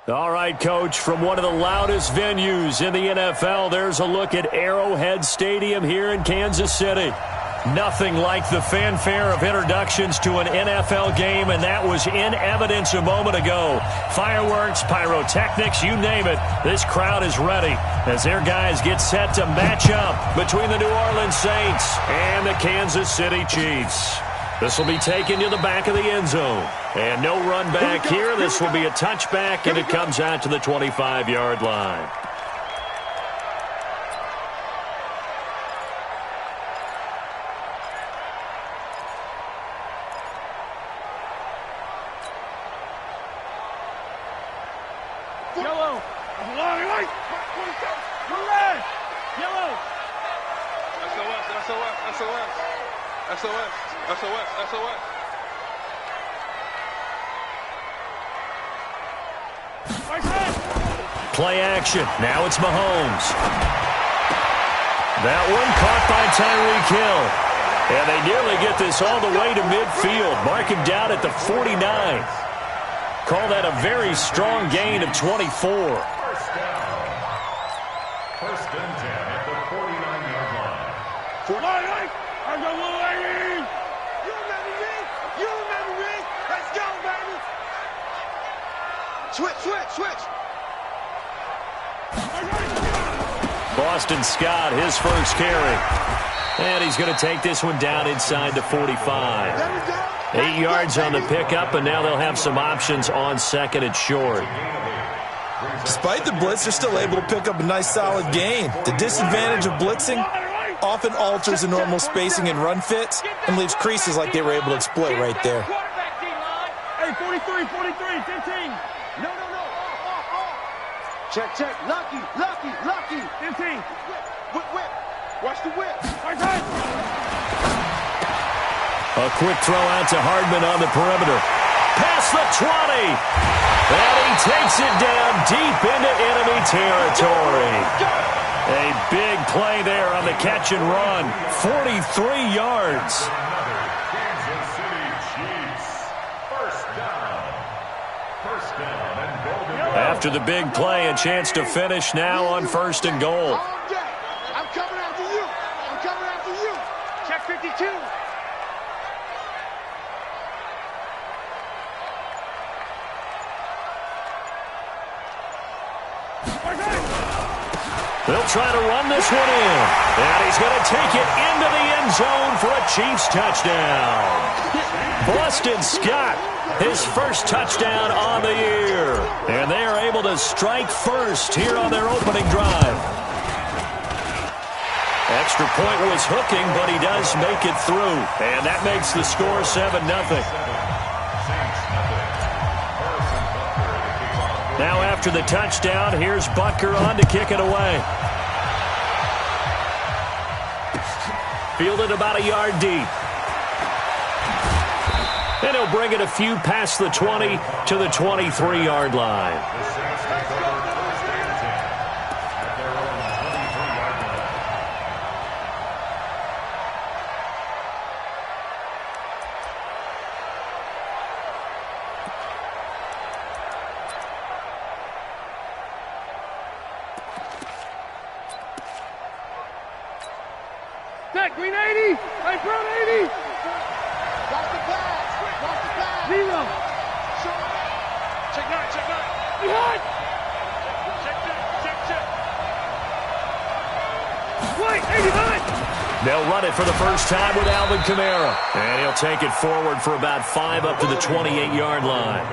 All right, Coach, from one of the loudest venues in the NFL, there's a look at Arrowhead Stadium here in Kansas City. Nothing like the fanfare of introductions to an NFL game, and that was in evidence a moment ago. Fireworks, pyrotechnics, you name it, this crowd is ready as their guys get set to match up between the New Orleans Saints and the Kansas City Chiefs. This will be taken to the back of the end zone. And no run back here. This will be a touchback, and it comes out to the 25-yard line. Yellow. Yellow. SOS. Play action. Now it's Mahomes. That one caught by Tyreek Hill. And they nearly get this all the way to midfield. Mark him down at the 49. Call that a very strong gain of 24. First down. First and 10 at the 49-yard line. You remember me. Let's go, baby. Switch. Boston Scott, his first carry. And he's going to take this one down inside the 45. 8 yards on the pickup, and now they'll have some options on second and short. Despite the blitz, they're still able to pick up a nice solid gain. The disadvantage of blitzing often alters the normal spacing and run fits and leaves creases like they were able to exploit right there. Hey, 43, 15. No. Check. Lucky. 15. Whip. Watch the whip. A quick throw out to Hardman on the perimeter. Past the 20. And he takes it down deep into enemy territory. A big play there on the catch and run. 43 yards. Kansas City Chiefs. First down and goal. After the big play, a chance to finish now on first and goal. I'm coming after you. Check 52. They'll try to run this one in. And he's going to take it into the end zone for a Chiefs touchdown. Boston Scott, his first touchdown on the year. And they are able to strike first here on their opening drive. Extra point was hooking, but he does make it through. And that makes the score 7-0. Now after the touchdown, here's Butker on to kick it away. Fielded about a yard deep. And he'll bring it a few past the 20 to the 23-yard line. Green 80. Hey, Brown 80. Watch the pass. Zero. Check nine. Behind. Check. Wait, 89. They'll run it for the first time with Alvin Kamara. And he'll take it forward for about 5 up to the 28-yard line.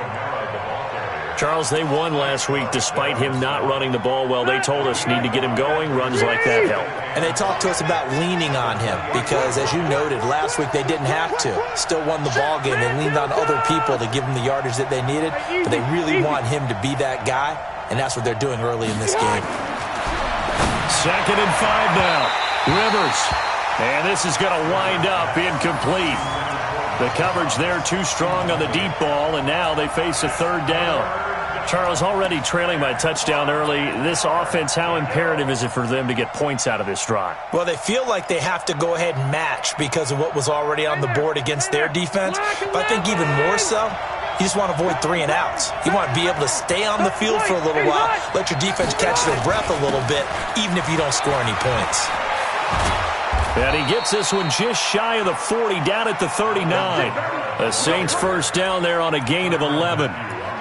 Charles, they won last week despite him not running the ball well. They told us need to get him going. Runs like that help. And they talked to us about leaning on him because, as you noted, last week they didn't have to. Still won the ball game. They leaned on other people to give them the yardage that they needed, but they really want him to be that guy, and that's what they're doing early in this game. 2nd and 5 now. Rivers. And this is going to wind up incomplete. The coverage there too strong on the deep ball, and now they face a 3rd down. Charles, already trailing by touchdown early. This offense, how imperative is it for them to get points out of this drive? Well, they feel like they have to go ahead and match because of what was already on the board against their defense. But I think even more so, You just want to avoid 3 and outs. You want to be able to stay on the field for a little while, let your defense catch their breath a little bit, even if you don't score any points. And he gets this one just shy of the 40, down at the 39. The Saints first down there on a gain of 11.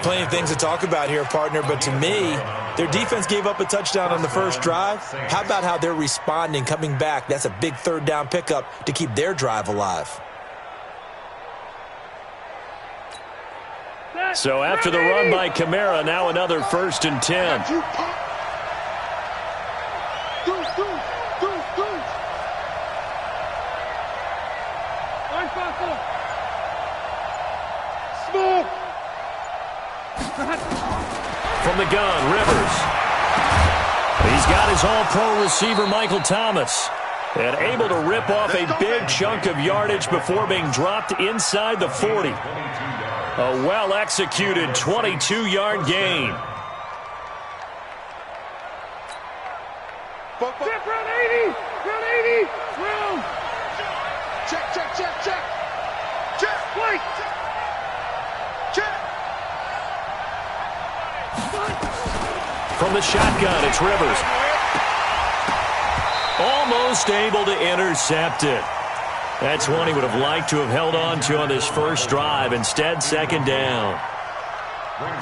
Plenty of things to talk about here, partner, but to me, their defense gave up a touchdown on the first drive. How about how they're responding, coming back? That's a big third down pickup to keep their drive alive. So after the run by Kamara, now another 1st and 10. From the gun, Rivers. He's got his all-pro receiver, Michael Thomas, and able to rip off a big chunk of yardage before being dropped inside the 40. A well-executed 22-yard gain. Round 80! Round 80! Round! Check, check, check, check! Check! Wait! Check! From the shotgun, it's Rivers. Almost able to intercept it. That's one he would have liked to have held on to on this first drive. Instead, 2nd down.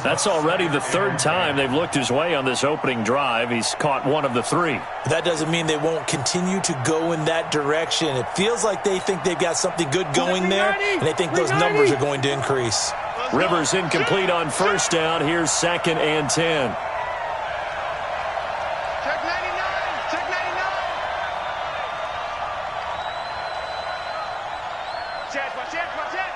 That's already the 3rd time they've looked his way on this opening drive. He's caught 1 of the 3. That doesn't mean they won't continue to go in that direction. It feels like they think they've got something good going there, and they think those numbers are going to increase. Rivers incomplete on 1st down. Here's 2nd and 10. Check 99! Check 99! Check, check, check!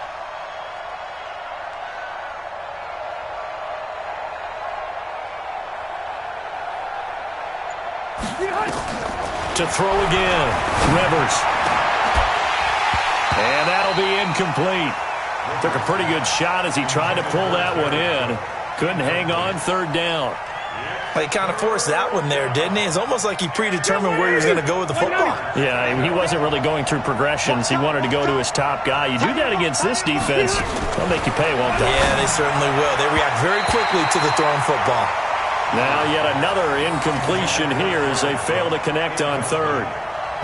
To throw again, Rivers. And that'll be incomplete. Took a pretty good shot as he tried to pull that one in. Couldn't hang on, 3rd down. Well, he kind of forced that one there, didn't he? It's almost like he predetermined where he was going to go with the football. Yeah, he wasn't really going through progressions. He wanted to go to his top guy. You do that against this defense, they'll make you pay, won't they? Yeah, they certainly will. They react very quickly to the thrown football. Now yet another incompletion here as they fail to connect on 3rd.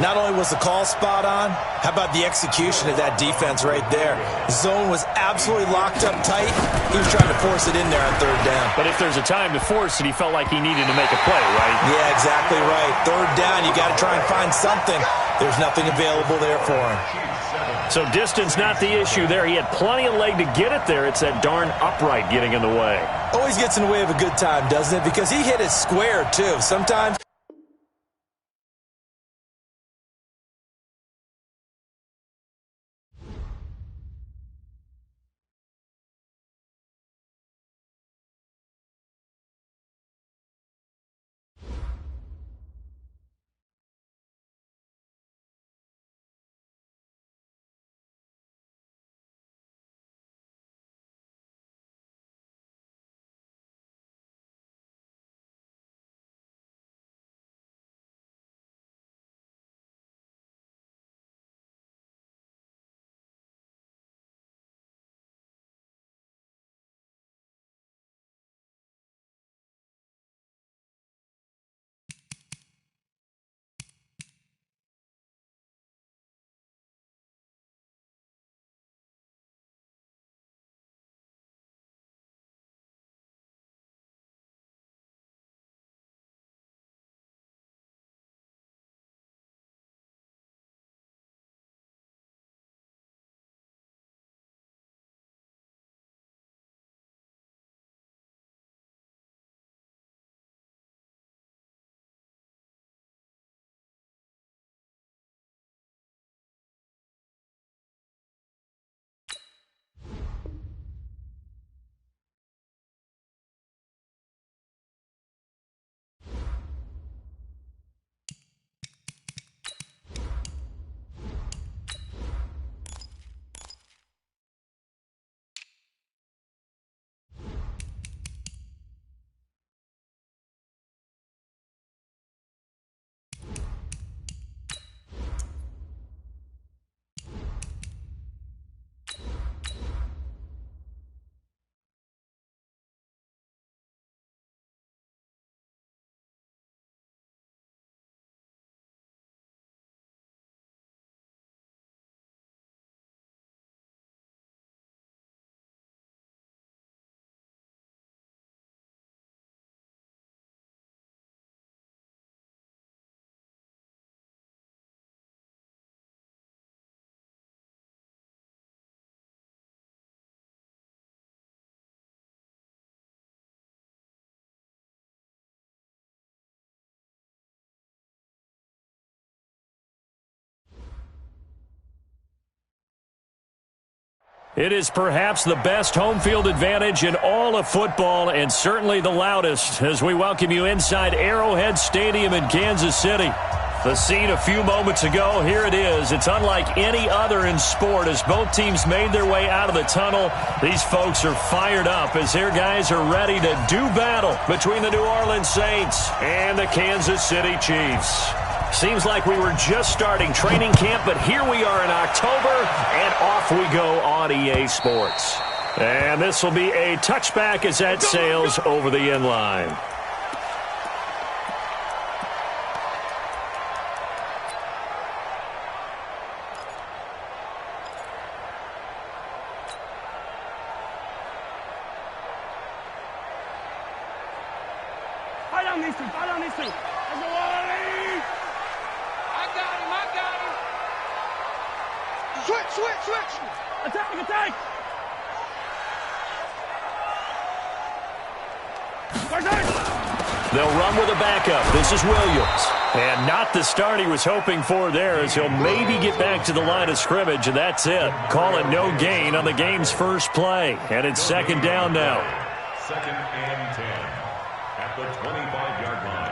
Not only was the call spot on, how about the execution of that defense right there? Zone was absolutely locked up tight. He was trying to force it in there on 3rd down. But if there's a time to force it, he felt like he needed to make a play, right? Yeah, exactly right. 3rd down, you got to try and find something. There's nothing available there for him. So distance not the issue there. He had plenty of leg to get it there. It's that darn upright getting in the way. Always gets in the way of a good time, doesn't it? Because he hit it square, too. Sometimes It is perhaps the best home field advantage in all of football and certainly the loudest as we welcome you inside Arrowhead Stadium in Kansas City. The scene a few moments ago, here it is. It's unlike any other in sport as both teams made their way out of the tunnel. These folks are fired up as their guys are ready to do battle between the New Orleans Saints and the Kansas City Chiefs. Seems like we were just starting training camp, but here we are in October, and off we go on EA Sports. And this will be a touchback as that sails over the end line. Switch! Attack! They'll run with a backup. This is Williams. And not the start he was hoping for there as he'll maybe get back to the line of scrimmage, and that's it. Call it no gain on the game's first play. And it's second down now. 2nd and 10 at the 25-yard line.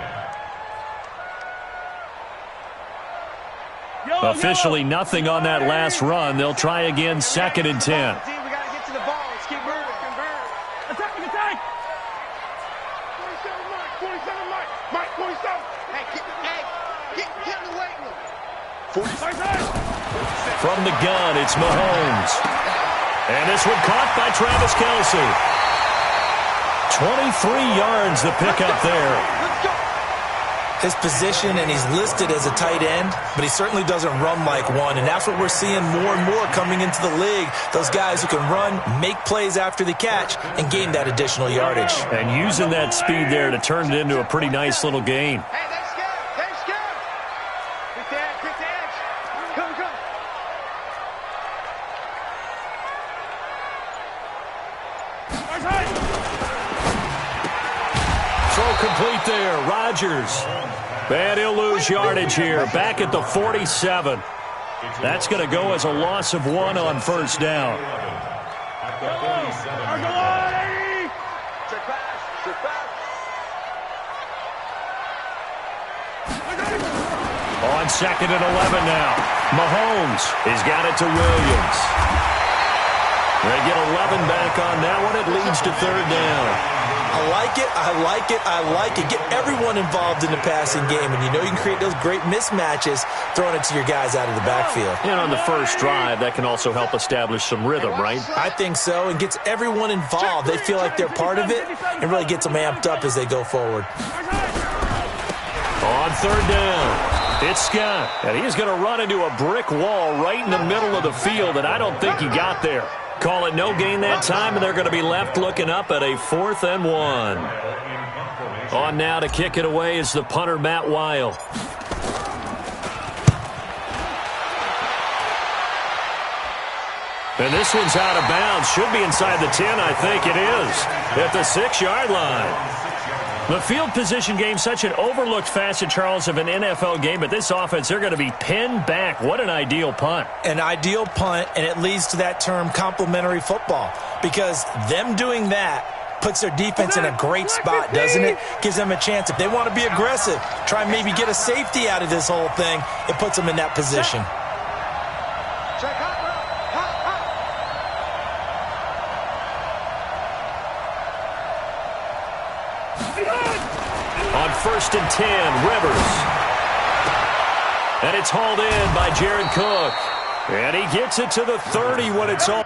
Officially nothing on that last run. They'll try again 2nd and 10. We got to get to the ball. Let's keep moving. Convert. Attack! 27 Mike. 27. Hey, get in the weight room. 45. From the gun, it's Mahomes. And this one caught by Travis Kelce. 23 yards the pickup there. Let's go. His position, and he's listed as a tight end, but he certainly doesn't run like one, and that's what we're seeing more and more coming into the league. Those guys who can run, make plays after the catch, and gain that additional yardage. And using that speed there to turn it into a pretty nice little gain. Hey, that's good. Quick the edge. Come. Throw complete there. Rodgers. And he'll lose yardage here. Back at the 47. That's going to go as a loss of 1 on first down. At the 47-yard line. Check pass. On 2nd and 11 now. Mahomes has got it to Williams. They get 11 back on that one. It leads to 3rd down. I like it. Get everyone involved in the passing game, and you know you can create those great mismatches throwing it to your guys out of the backfield. And on the first drive, that can also help establish some rhythm, right? I think so, and gets everyone involved. They feel like they're part of it, and really gets them amped up as they go forward. On 3rd down, it's Scott, and he's going to run into a brick wall right in the middle of the field, and I don't think he got there. Call it no gain that time, and they're going to be left looking up at a 4th and 1. On now to kick it away is the punter, Matt Weil. And this one's out of bounds. Should be inside the 10, I think it is. At the 6-yard line. The field position game, such an overlooked facet, Charles, of an NFL game. But this offense, they're going to be pinned back. What an ideal punt. An ideal punt, and it leads to that term complementary football. Because them doing that puts their defense in a great spot, doesn't it? Gives them a chance. If they want to be aggressive, try and maybe get a safety out of this whole thing, it puts them in that position. Check hot. On 1st and 10, Rivers. And it's hauled in by Jared Cook. And he gets it to the 30 when it's all.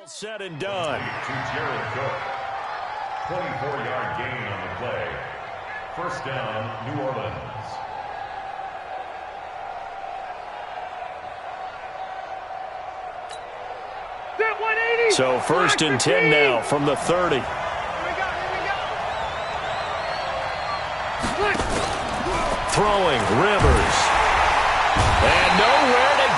Said and done. To Jared Cook. 24-yard gain on the play. First down, New Orleans. So 1st and 10 now from the 30. Here we go. Throwing, Rivers. And nowhere to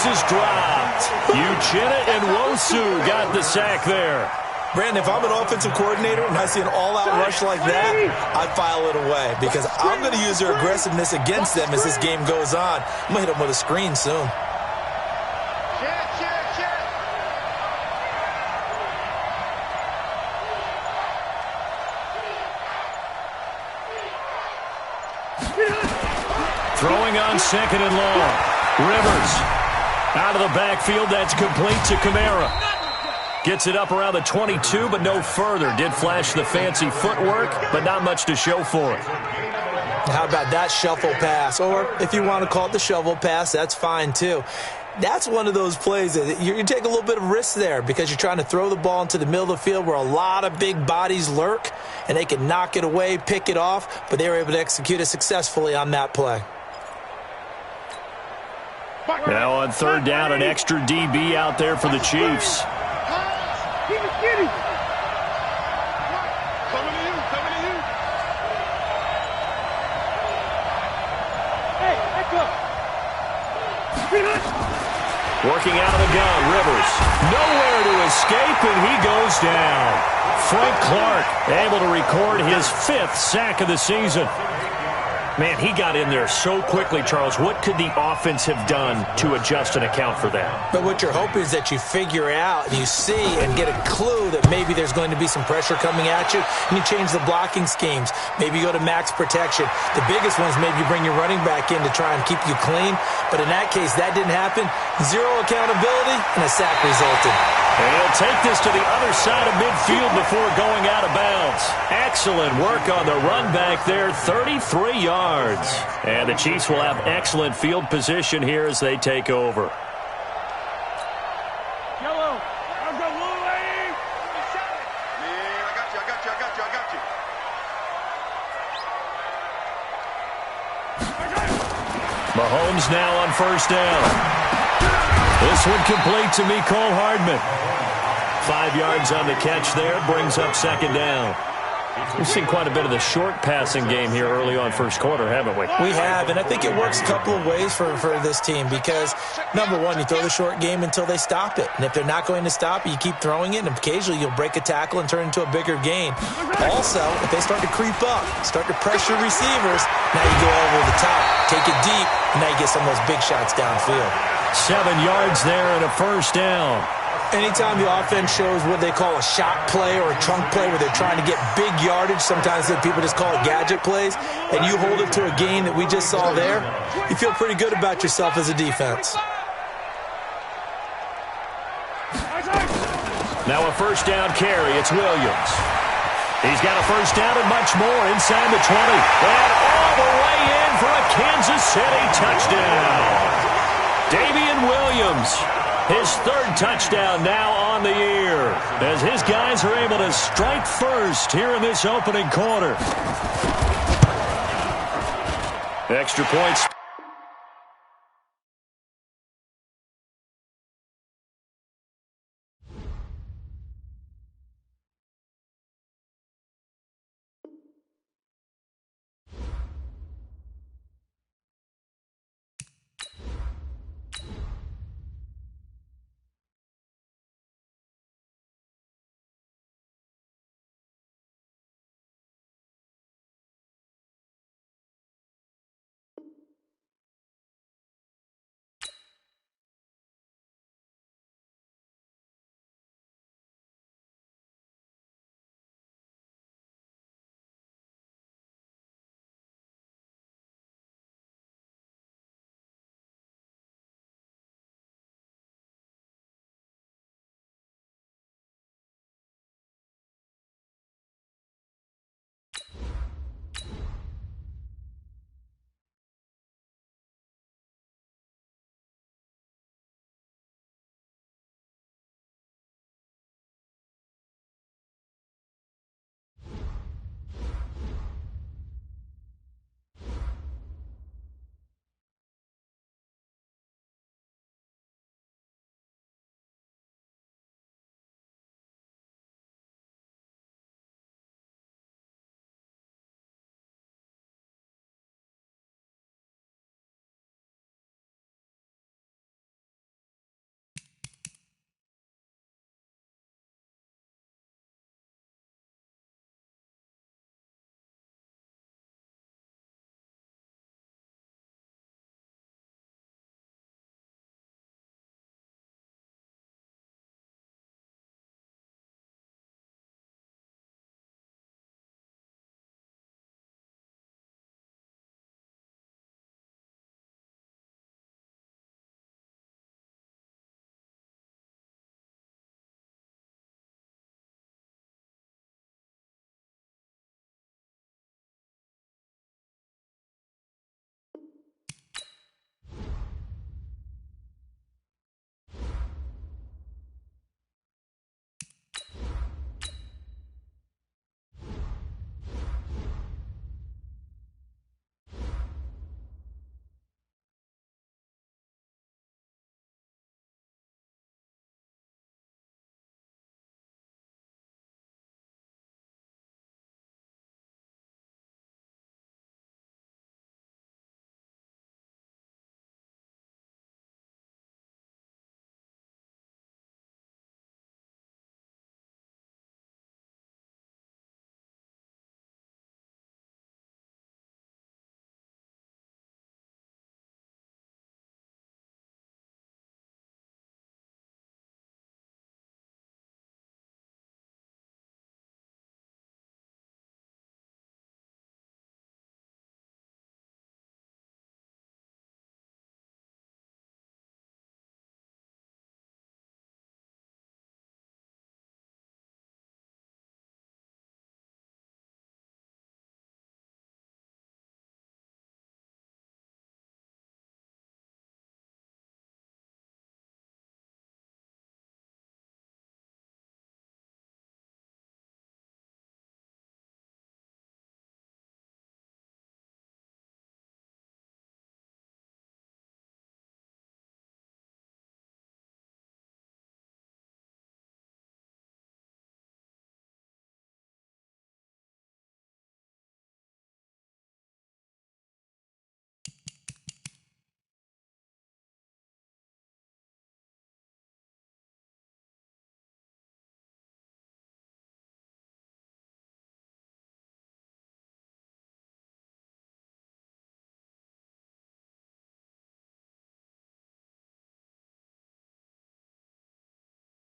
is dropped. Uchenna and Wosu got the sack there. Brandon, if I'm an offensive coordinator and I see an all-out rush like that, I file it away because I'm going to use their aggressiveness against them as this game goes on. I'm going to hit them with a screen soon. Throwing on second and long. Rivers out of the backfield. That's complete to Kamara. Gets it up around the 22, but no further. Did flash the fancy footwork, but not much to show for it. How about that shuffle pass? Or if you want to call it the shovel pass, that's fine too. That's one of those plays that you take a little bit of risk there because you're trying to throw the ball into the middle of the field where a lot of big bodies lurk, and they can knock it away, pick it off, but they were able to execute it successfully on that play. Now on third down, an extra DB out there for the Chiefs. Working out of the gun, Rivers. Nowhere to escape, and he goes down. Frank Clark able to record his 5th sack of the season. Man, he got in there so quickly, Charles. What could the offense have done to adjust and account for that? But what you're hoping is that you figure out and you see and get a clue that maybe there's going to be some pressure coming at you, and you change the blocking schemes. Maybe you go to max protection. The biggest ones, maybe you bring your running back in to try and keep you clean. But in that case, that didn't happen. Zero accountability, and a sack resulted. And he'll take this to the other side of midfield before going out of bounds. Excellent work on the run back there, 33 yards. And the Chiefs will have excellent field position here as they take over. Yellow. I'll go Louie. Yeah, I got you. Mahomes now on first down. This one complete to Mecole Hardman. 5 yards on the catch there, brings up second down. We've seen quite a bit of the short passing game here early on first quarter, haven't we? We have, and I think it works a couple of ways for this team because, number one, you throw the short game until they stop it. And if they're not going to stop it, you keep throwing it, and occasionally you'll break a tackle and turn it into a bigger gain. Also, if they start to creep up, start to pressure receivers, now you go over the top, take it deep, and now you get some of those big shots downfield. 7 yards there and a first down. Anytime the offense shows what they call a shot play or a chunk play where they're trying to get big yardage, sometimes people just call it gadget plays, and you hold it to a gain that we just saw there, you feel pretty good about yourself as a defense. Now a first down carry. It's Williams. He's got a first down and much more inside the 20. And all the way in for a Kansas City touchdown. Damian Williams, his 3rd touchdown now on the year, as his guys are able to strike first here in this opening quarter. Extra points.